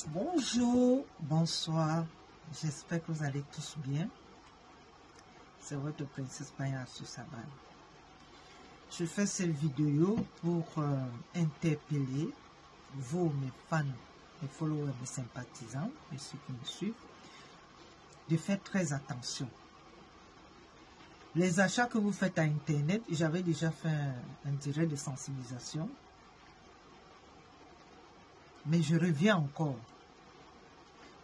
Bonjour, bonsoir, j'espère que vous allez tous bien. C'est votre princesse Maya sur Saban. Je fais cette vidéo pour interpeller vous, mes fans, mes followers, mes sympathisants, et ceux qui me suivent, de faire très attention. Les achats que vous faites à Internet, j'avais déjà fait un direct de sensibilisation, mais je reviens encore.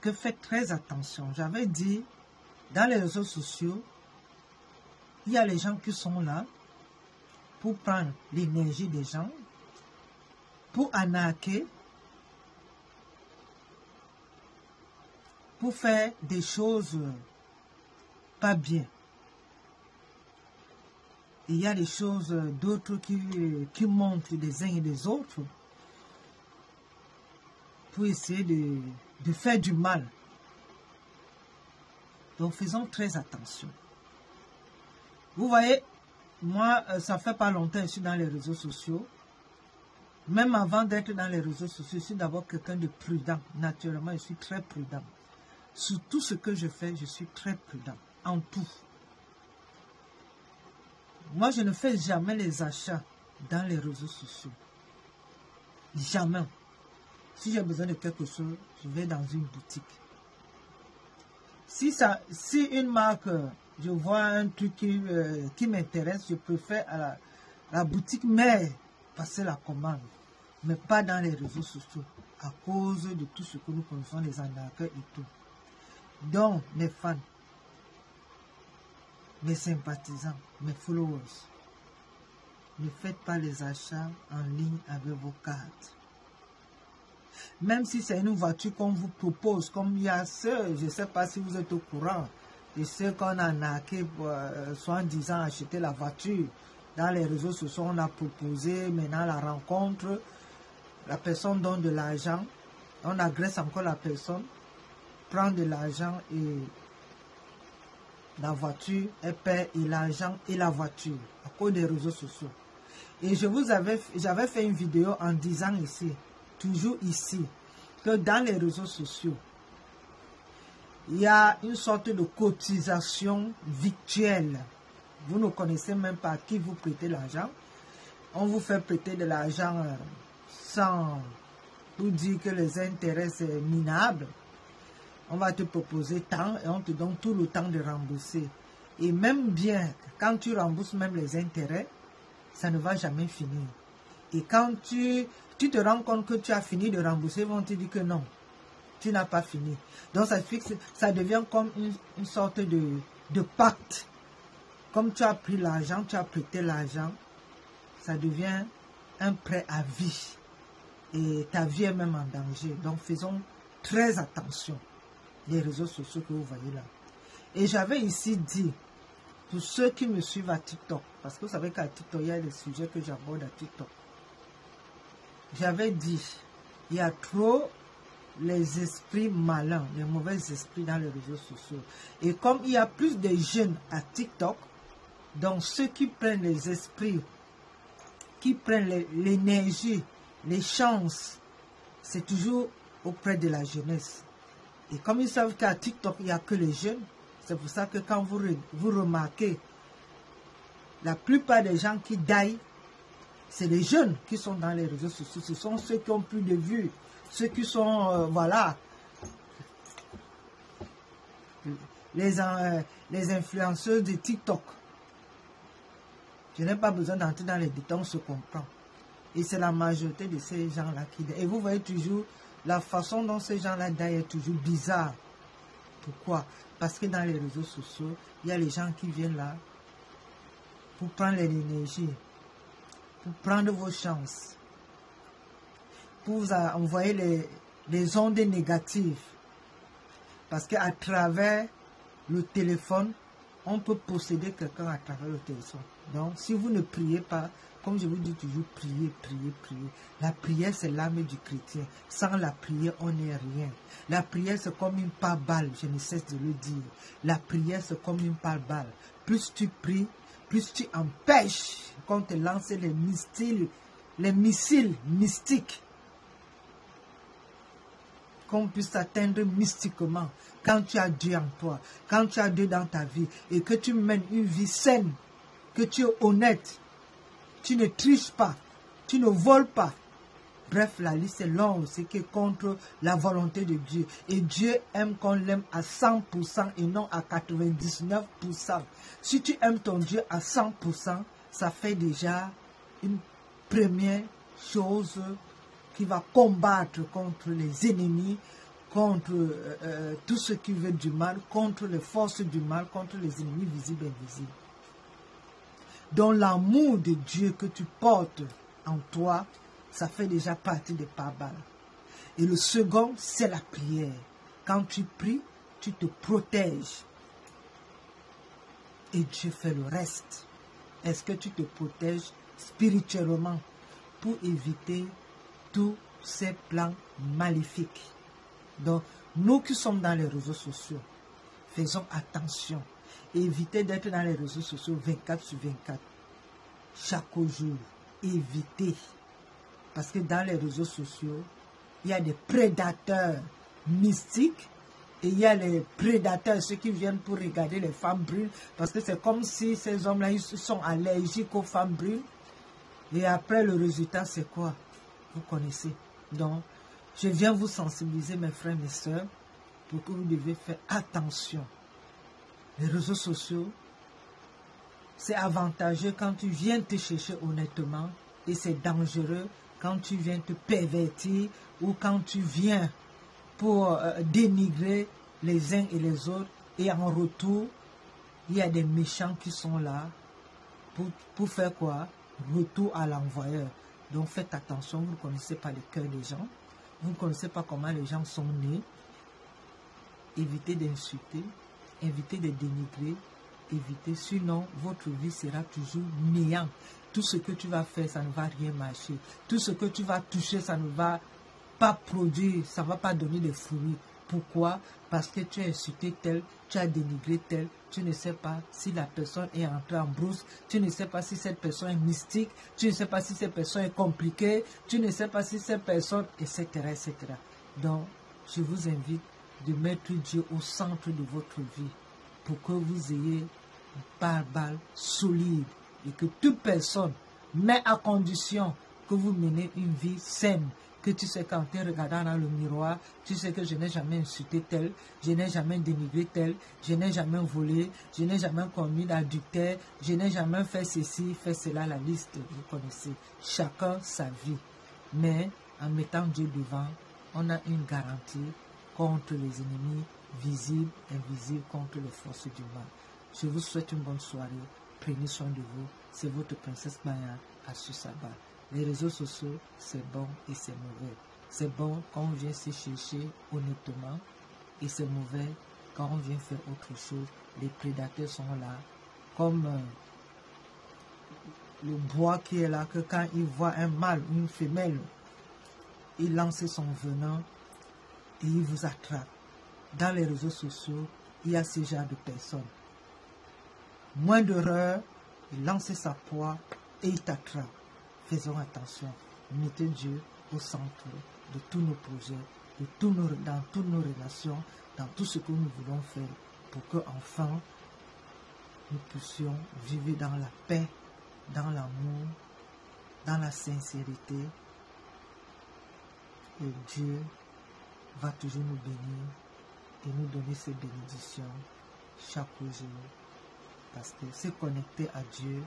Que faites très attention. J'avais dit, dans les réseaux sociaux, il y a les gens qui sont là pour prendre l'énergie des gens, pour arnaquer, pour faire des choses pas bien. Et il y a des choses d'autres qui montent des uns et des autres pour essayer de faire du mal. Donc faisons très attention. Vous voyez, moi, ça fait pas longtemps que je suis dans les réseaux sociaux. Même avant d'être dans les réseaux sociaux, je suis d'abord quelqu'un de prudent. Naturellement, je suis très prudent. Sur tout ce que je fais, je suis très prudent. En tout. Moi, je ne fais jamais les achats dans les réseaux sociaux. Jamais. Si j'ai besoin de quelque chose, je vais dans une boutique. Si une marque, je vois un truc qui m'intéresse, je préfère à la boutique mère passer la commande. Mais pas dans les réseaux sociaux. À cause de tout ce que nous connaissons, les arnaqueurs et tout. Donc, mes fans, mes sympathisants, mes followers, ne faites pas les achats en ligne avec vos cartes. Même si c'est une voiture qu'on vous propose, comme il y a ceux, je ne sais pas si vous êtes au courant, de ceux qu'on a arnaqué, soit en disant acheter la voiture. Dans les réseaux sociaux, on a proposé maintenant la rencontre, la personne donne de l'argent, on agresse encore la personne, prend de l'argent et la voiture, elle perd et l'argent et la voiture à cause des réseaux sociaux. Et j'avais fait une vidéo en disant ici, toujours ici, que dans les réseaux sociaux, il y a une sorte de cotisation virtuelle. Vous ne connaissez même pas à qui vous prêtez l'argent. On vous fait prêter de l'argent sans vous dire que les intérêts c'est minable. On va te proposer tant et on te donne tout le temps de rembourser. Et même bien, quand tu rembourses même les intérêts, ça ne va jamais finir. Et quand tu te rends compte que tu as fini de rembourser, ils vont te dire que non, tu n'as pas fini. Donc ça devient comme une sorte de pacte. Comme tu as pris l'argent, tu as prêté l'argent, ça devient un prêt à vie. Et ta vie est même en danger. Donc faisons très attention les réseaux sociaux que vous voyez là. Et j'avais ici dit, pour ceux qui me suivent à TikTok, parce que vous savez qu'à TikTok, il y a des sujets que j'aborde à TikTok. J'avais dit, il y a trop les esprits malins, les mauvais esprits dans les réseaux sociaux. Et comme il y a plus de jeunes à TikTok, donc ceux qui prennent les esprits, qui prennent l'énergie, les chances, c'est toujours auprès de la jeunesse. Et comme ils savent qu'à TikTok, il n'y a que les jeunes, c'est pour ça que quand vous remarquez, la plupart des gens qui daillent, c'est les jeunes qui sont dans les réseaux sociaux. Ce sont ceux qui ont plus de vues, ceux qui sont, voilà, les influenceurs de TikTok. Je n'ai pas besoin d'entrer dans les détails, on se comprend. Et c'est la majorité de ces gens-là qui daillent. Et vous voyez toujours, la façon dont ces gens-là daillent est toujours bizarre. Pourquoi? Parce que dans les réseaux sociaux, il y a les gens qui viennent là pour prendre l'énergie, pour prendre vos chances, pour vous envoyer les ondes négatives. Parce qu'à travers le téléphone, on peut posséder quelqu'un à travers le téléphone. Donc, si vous ne priez pas, comme je vous dis toujours, priez, priez, priez. La prière, c'est l'âme du chrétien. Sans la prière, on n'est rien. La prière, c'est comme une pare-balle, je ne cesse de le dire. La prière, c'est comme une pare-balle. Plus tu pries, plus tu empêches qu'on te lance les missiles mystiques. qu'on puisse t'atteindre mystiquement. Quand tu as Dieu en toi, quand tu as Dieu dans ta vie et que tu mènes une vie saine, que tu es honnête, tu ne triches pas, tu ne voles pas. Bref, la liste est longue, c'est qui est contre la volonté de Dieu. Et Dieu aime qu'on l'aime à 100% et non à 99%. Si tu aimes ton Dieu à 100%, ça fait déjà une première chose qui va combattre contre les ennemis, contre tout ce qui veut du mal, contre les forces du mal, contre les ennemis visibles et invisibles. Donc l'amour de Dieu que tu portes en toi, ça fait déjà partie des pare-balles. Et le second, c'est la prière. Quand tu pries, tu te protèges. Et Dieu fait le reste. Est-ce que tu te protèges spirituellement pour éviter tous ces plans maléfiques? Donc, nous qui sommes dans les réseaux sociaux, faisons attention. Évitez d'être dans les réseaux sociaux 24 sur 24. Chaque jour, évitez. Parce que dans les réseaux sociaux, il y a des prédateurs mystiques et il y a les prédateurs, ceux qui viennent pour regarder les femmes brunes. Parce que c'est comme si ces hommes-là, ils sont allergiques aux femmes brunes. Et après, le résultat, c'est quoi? Vous connaissez. Donc, je viens vous sensibiliser, mes frères et mes sœurs, pour que vous devez faire attention. Les réseaux sociaux, c'est avantageux quand tu viens te chercher honnêtement et c'est dangereux quand tu viens te pervertir ou quand tu viens pour dénigrer les uns et les autres et en retour, il y a des méchants qui sont là pour faire quoi? Retour à l'envoyeur. Donc faites attention, vous ne connaissez pas le cœur des gens, vous ne connaissez pas comment les gens sont nés. Évitez d'insulter, évitez de dénigrer, évitez, sinon votre vie sera toujours néant. Tout ce que tu vas faire, ça ne va rien marcher. Tout ce que tu vas toucher, ça ne va pas produire, ça ne va pas donner de fruits. Pourquoi? Parce que tu as insulté tel, tu as dénigré tel, tu ne sais pas si la personne est entrée en brousse, tu ne sais pas si cette personne est mystique, tu ne sais pas si cette personne est compliquée, tu ne sais pas si cette personne, etc., etc. Donc, je vous invite de mettre Dieu au centre de votre vie pour que vous ayez une pare-balles solide et que toute personne, mais à condition que vous menez une vie saine, que tu sais quand tu es regardant dans le miroir, tu sais que je n'ai jamais insulté tel, je n'ai jamais dénigré tel, je n'ai jamais volé, je n'ai jamais commis d'adultère, je n'ai jamais fait ceci, fait cela, la liste, vous connaissez. Chacun sa vie. Mais en mettant Dieu devant, on a une garantie contre les ennemis visibles, invisibles, contre les forces du mal. Je vous souhaite une bonne soirée. Prenez soin de vous. C'est votre princesse Maya à Susaba. Les réseaux sociaux, c'est bon et c'est mauvais. C'est bon quand on vient se chercher honnêtement et c'est mauvais quand on vient faire autre chose. Les prédateurs sont là, comme le bois qui est là, que quand il voit un mâle, une femelle, il lance son venin et il vous attrape. Dans les réseaux sociaux, il y a ce genre de personnes. Moins d'erreur, il lance sa proie et il t'attrape. Faisons attention. Mettez Dieu au centre de tous nos projets, dans toutes nos relations, dans tout ce que nous voulons faire pour que enfin nous puissions vivre dans la paix, dans l'amour, dans la sincérité. Et Dieu va toujours nous bénir et nous donner ses bénédictions chaque jour. Parce que se connecter à Dieu,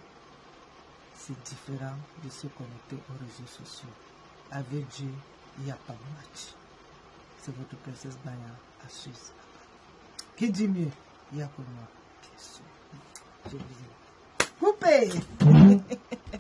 c'est différent de se connecter aux réseaux sociaux. Avec Dieu, il n'y a pas de match. C'est votre princesse Maya à Suisse. Qui dit mieux? Il y a pour moi. Je vous ai coupé.